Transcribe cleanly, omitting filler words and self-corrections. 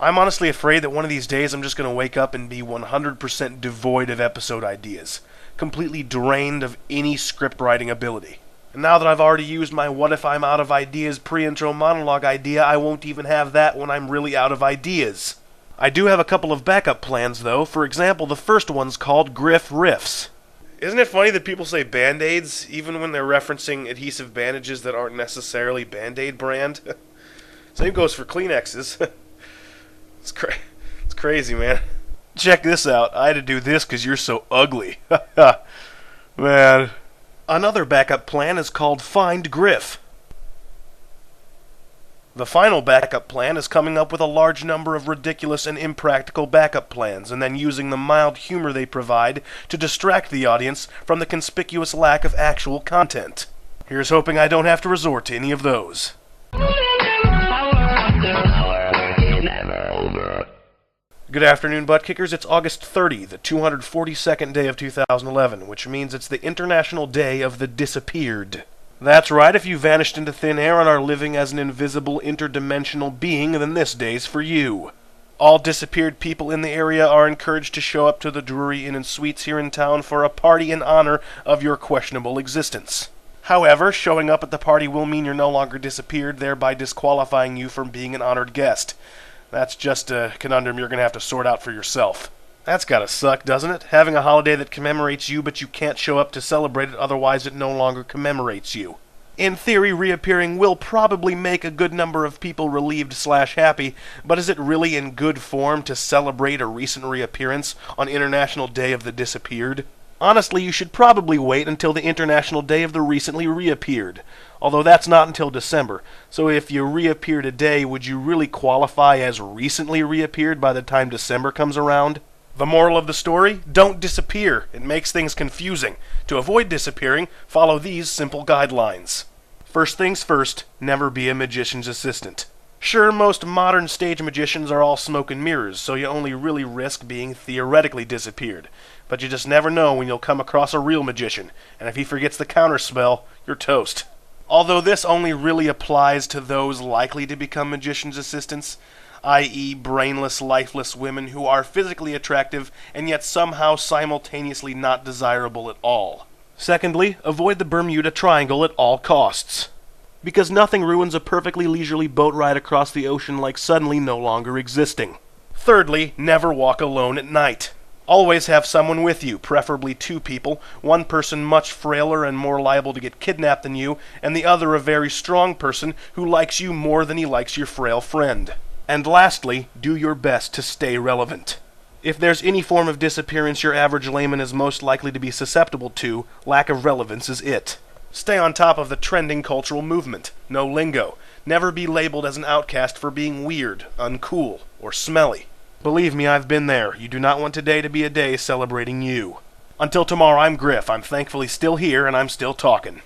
I'm honestly afraid that one of these days I'm just going to wake up and be 100% devoid of episode ideas, completely drained of any script writing ability. And now that I've already used my what if I'm out of ideas pre-intro monologue idea, I won't even have that when I'm really out of ideas. I do have a couple of backup plans though. For example, the first one's called Griff Riffs. Isn't it funny that people say Band-Aids even when they're referencing adhesive bandages that aren't necessarily Band-Aid brand? Same goes for Kleenexes. It's crazy, man. Check this out. I had to do this because you're so ugly. Man. Another backup plan is called Find Griff. The final backup plan is coming up with a large number of ridiculous and impractical backup plans, and then using the mild humor they provide to distract the audience from the conspicuous lack of actual content. Here's hoping I don't have to resort to any of those. Good afternoon, butt kickers. It's August 30, the 242nd day of 2011, which means it's the International Day of the Disappeared. That's right, if you vanished into thin air and are living as an invisible interdimensional being, then this day's for you. All disappeared people in the area are encouraged to show up to the Drury Inn and Suites here in town for a party in honor of your questionable existence. However, showing up at the party will mean you're no longer disappeared, thereby disqualifying you from being an honored guest. That's just a conundrum you're going to have to sort out for yourself. That's gotta suck, doesn't it? Having a holiday that commemorates you, but you can't show up to celebrate it, otherwise it no longer commemorates you. In theory, reappearing will probably make a good number of people relieved/happy, but is it really in good form to celebrate a recent reappearance on International Day of the Disappeared? Honestly, you should probably wait until the International Day of the Recently Reappeared, although that's not until December, so if you reappear today, would you really qualify as recently reappeared by the time December comes around? The moral of the story? Don't disappear. It makes things confusing. To avoid disappearing, follow these simple guidelines. First things first, never be a magician's assistant. Sure, most modern stage magicians are all smoke and mirrors, so you only really risk being theoretically disappeared. But you just never know when you'll come across a real magician, and if he forgets the counterspell, you're toast. Although this only really applies to those likely to become magician's assistants, i.e. brainless, lifeless women who are physically attractive and yet somehow simultaneously not desirable at all. Secondly, avoid the Bermuda Triangle at all costs. Because nothing ruins a perfectly leisurely boat ride across the ocean like suddenly no longer existing. Thirdly, never walk alone at night. Always have someone with you, preferably two people, one person much frailer and more liable to get kidnapped than you, and the other a very strong person who likes you more than he likes your frail friend. And lastly, do your best to stay relevant. If there's any form of disappearance your average layman is most likely to be susceptible to, lack of relevance is it. Stay on top of the trending cultural movement. No lingo. Never be labeled as an outcast for being weird, uncool, or smelly. Believe me, I've been there. You do not want today to be a day celebrating you. Until tomorrow, I'm Griff. I'm thankfully still here, and I'm still talking.